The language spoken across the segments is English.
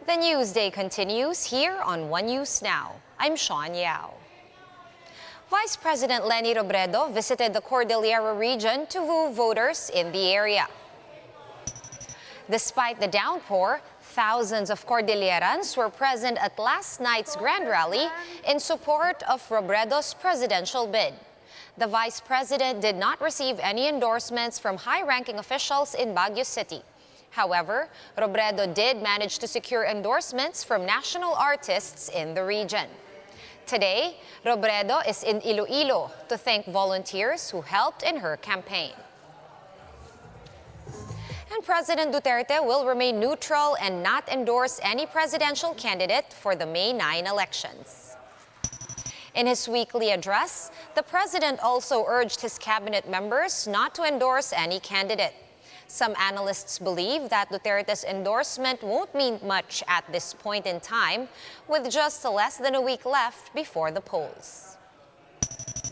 The Newsday continues here on One News Now. I'm Sean Yao. Vice President Leni Robredo visited the Cordillera region to woo voters in the area. Despite the downpour, thousands of Cordillerans were present at last night's grand rally in support of Robredo's presidential bid. The Vice President did not receive any endorsements from high-ranking officials in Baguio City. However, Robredo did manage to secure endorsements from national artists in the region. Today, Robredo is in Iloilo to thank volunteers who helped in her campaign. And President Duterte will remain neutral and not endorse any presidential candidate for the May 9 elections. In his weekly address, the president also urged his cabinet members not to endorse any candidate. Some analysts believe that Duterte's endorsement won't mean much at this point in time, with just less than a week left before the polls.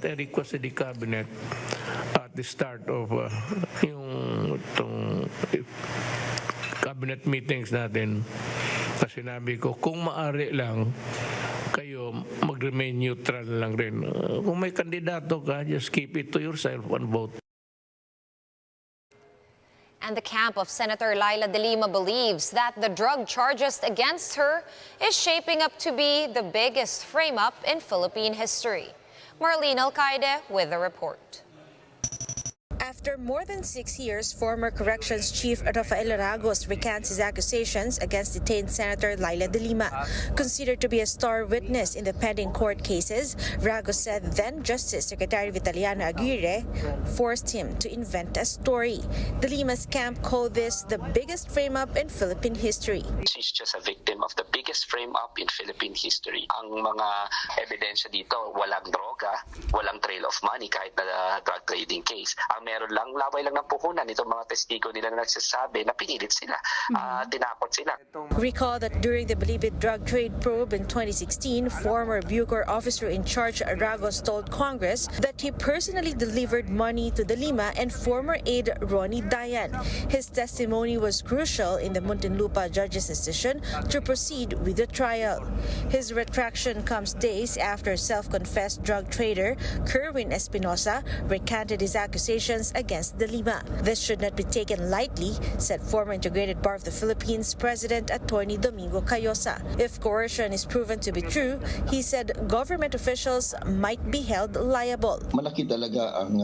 I requested the cabinet at the start of yung cabinet meetings natin na sinabi ko, kung maaari lang, kayo mag-remain neutral lang rin. Kung may kandidato ka, just keep it to yourself and vote. And the camp of Senator Laila De Lima believes that the drug charges against her is shaping up to be the biggest frame-up in Philippine history. Marlene Alcaide with the report. After more than 6 years, former Corrections Chief Rafael Ragos recants his accusations against detained Senator Laila De Lima. Considered to be a star witness in the pending court cases, Ragos said then Justice Secretary Vitaliano Aguirre forced him to invent a story. De Lima's camp called this the biggest frame-up in Philippine history. She's just a victim of the biggest frame-up in Philippine history. Ang mga ebidensya dito, walang droga, walang trail of money kahit na drug trading case. Ang meron lang, laway lang ng puhunan. Itong mga testigo nila na nagsasabi na pinilit sila, tinakot sila. Recall that during the believed drug trade probe in 2016, former Bucor officer in charge Ragos told Congress that he personally delivered money to De Lima and former aide Ronnie Dayan. His testimony was crucial in the Muntinlupa judge's decision to proceed with the trial. His retraction comes days after self-confessed drug trader Kerwin Espinosa recanted his accusations against De Lima. This should not be taken lightly, said former Integrated Bar of the Philippines President Attorney Domingo Cayosa. If coercion is proven to be true, he said government officials might be held liable. Malaki talaga ang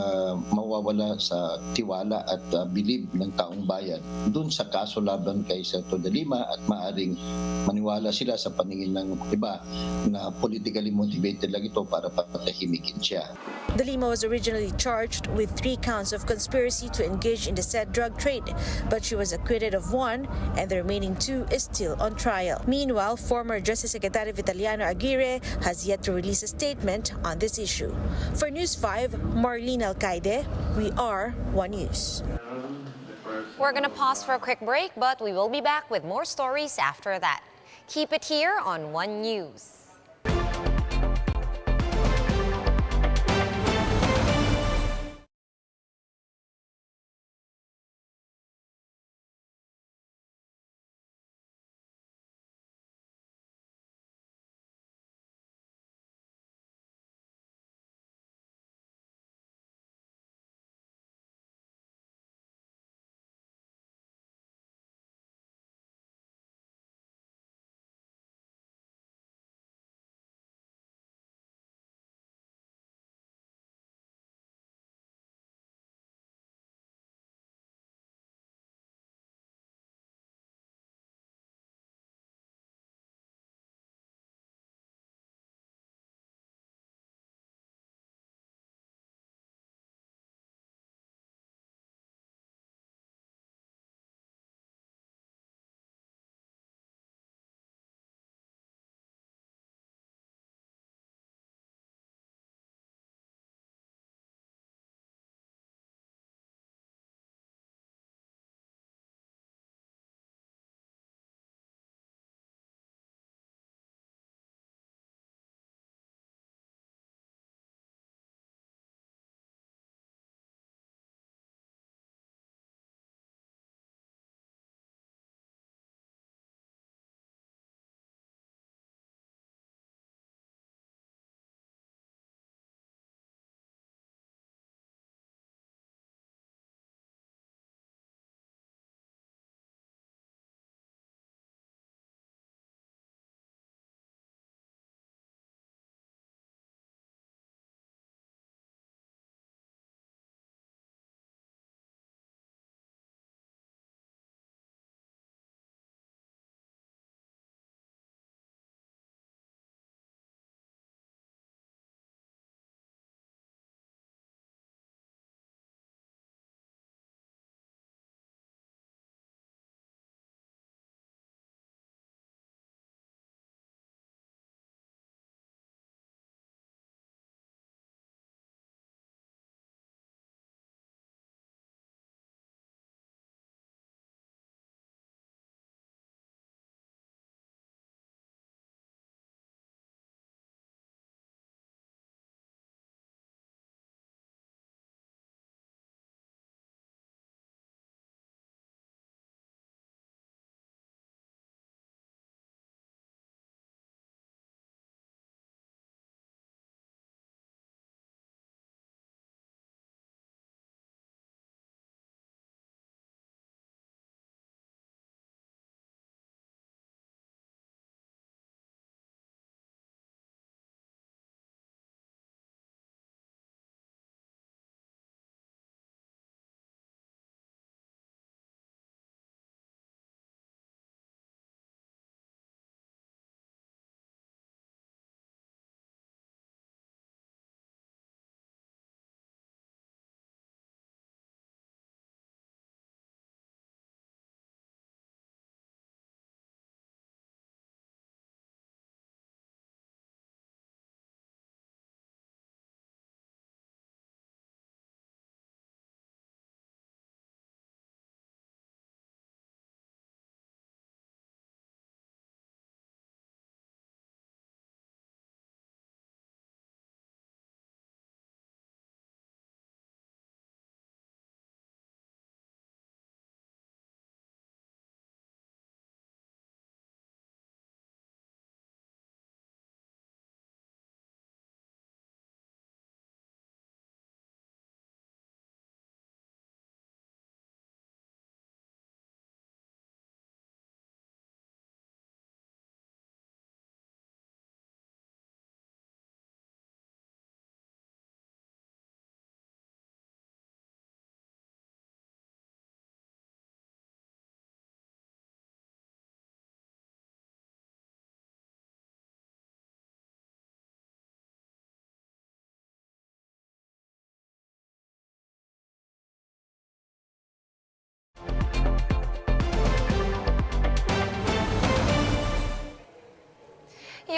mawawala sa tiwala at bilib ng taong bayan dun sa kaso laban kay Senator De Lima at maaring maniwala sila sa paningin ng iba na politically motivated lang ito para patahimikin siya. De Lima was originally charged with 3 counts of conspiracy to engage in the said drug trade, but she was acquitted of 1 and the remaining 2 is still on trial. Meanwhile, former Justice Secretary Vitaliano Aguirre has yet to release a statement on this issue. For News 5, Marlene Alcaide, we are One News. We're going to pause for a quick break, but we will be back with more stories after that. Keep it here on One News.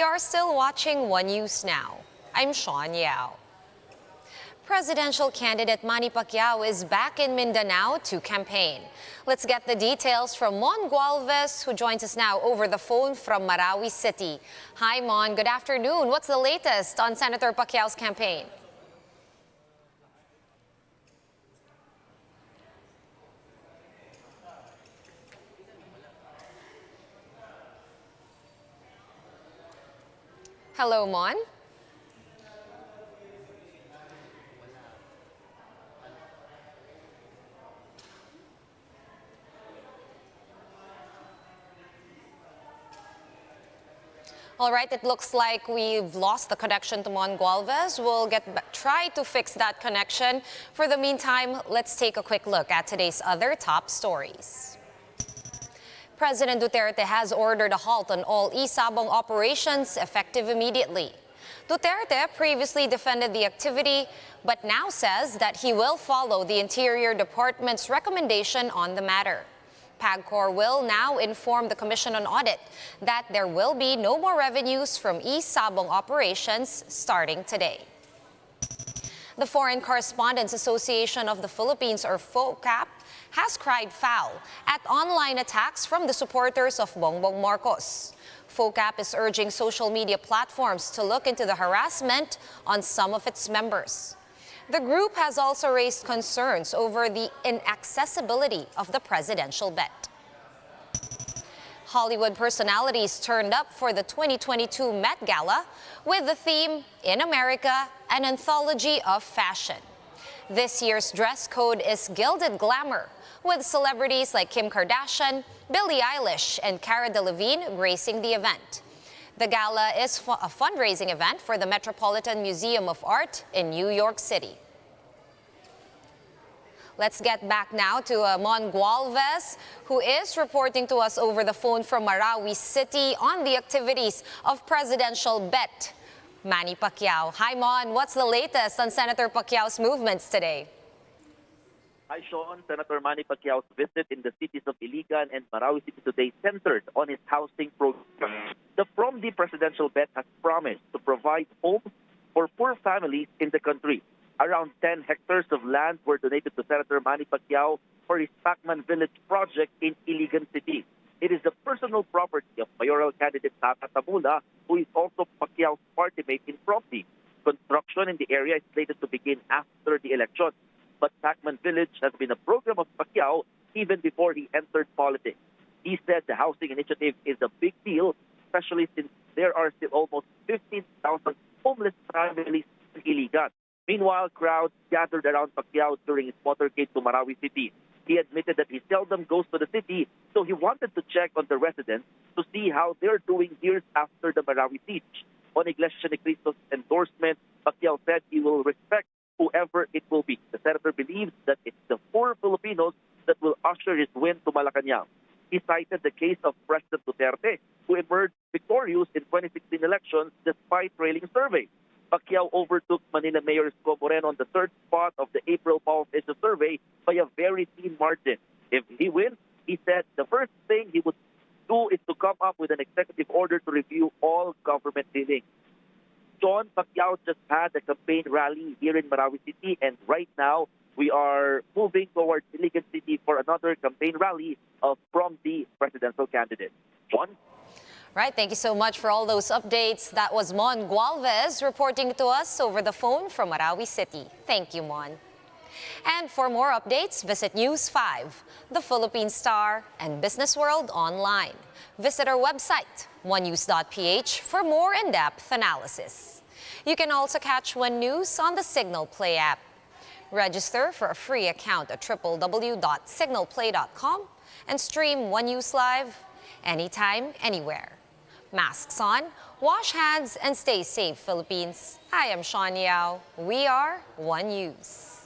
We are still watching One News now. I'm Sean Yao. Presidential candidate Manny Pacquiao is back in Mindanao to campaign. Let's get the details from Mon Gualvez, who joins us now over the phone from Marawi City. Hi, Mon. Good afternoon. What's the latest on Senator Pacquiao's campaign? Hello, Mon. All right, it looks like we've lost the connection to Mon Gualvez. We'll try to fix that connection. For the meantime, let's take a quick look at today's other top stories. President Duterte has ordered a halt on all e-sabong operations effective immediately. Duterte previously defended the activity, but now says that he will follow the Interior Department's recommendation on the matter. PAGCOR will now inform the Commission on Audit that there will be no more revenues from e-sabong operations starting today. The Foreign Correspondents Association of the Philippines, or FOCAP, has cried foul at online attacks from the supporters of Bongbong Marcos. FOCAP is urging social media platforms to look into the harassment on some of its members. The group has also raised concerns over the inaccessibility of the presidential bet. Hollywood personalities turned up for the 2022 Met Gala with the theme In America, an anthology of fashion. This year's dress code is gilded glamour, with celebrities like Kim Kardashian, Billie Eilish, and Cara Delevingne gracing the event. The gala is a fundraising event for the Metropolitan Museum of Art in New York City. Let's get back now to Mon Gualvez, who is reporting to us over the phone from Marawi City on the activities of presidential bet Manny Pacquiao. Hi, Mon. What's the latest on Senator Pacquiao's movements today? Hi, Sean. Senator Manny Pacquiao's visit in the cities of Iligan and Marawi City today centered on his housing program. The From the Presidential Bet has promised to provide homes for poor families in the country. Around 10 hectares of land were donated to Senator Manny Pacquiao for his Pacman Village project in Iligan City. It is the personal property of mayoral candidate Tata Tamula, who is also Pacquiao's party mate in Promdi. Construction in the area is slated to begin after the election. But Pacman Village has been a program of Pacquiao even before he entered politics. He said the housing initiative is a big deal, especially since there are still almost 15,000 homeless families in Iligan. Meanwhile, crowds gathered around Pacquiao during his motorcade to Marawi City. He admitted that he seldom goes to the city, so he wanted to check on the residents to see how they're doing years after the Marawi siege. On Iglesia Ni Cristo's endorsement, Pacquiao said he will respect whoever it will be. The senator believes that it's the poor Filipinos that will usher his win to Malacanang. He cited the case of President Duterte, who emerged victorious in 2016 elections despite trailing surveys. Pacquiao overtook Manila Mayor Isko Moreno on the third spot of the April Pulse Issue survey by a very thin margin. If he wins, he said the first thing he would do is to come up with an executive order to review all government dealings. John, Pacquiao just had a campaign rally here in Marawi City, and right now we are moving towards Iligan City for another campaign rally from the presidential candidate. John? Right, thank you so much for all those updates. That was Mon Gualvez reporting to us over the phone from Marawi City. Thank you, Mon. And for more updates, visit News 5, The Philippine Star, and Business World online. Visit our website, onenews.ph, for more in-depth analysis. You can also catch One News on the Signal Play app. Register for a free account at www.signalplay.com and stream One News live anytime, anywhere. Masks on, wash hands, and stay safe, Philippines. I am Sean Yao. We are One News.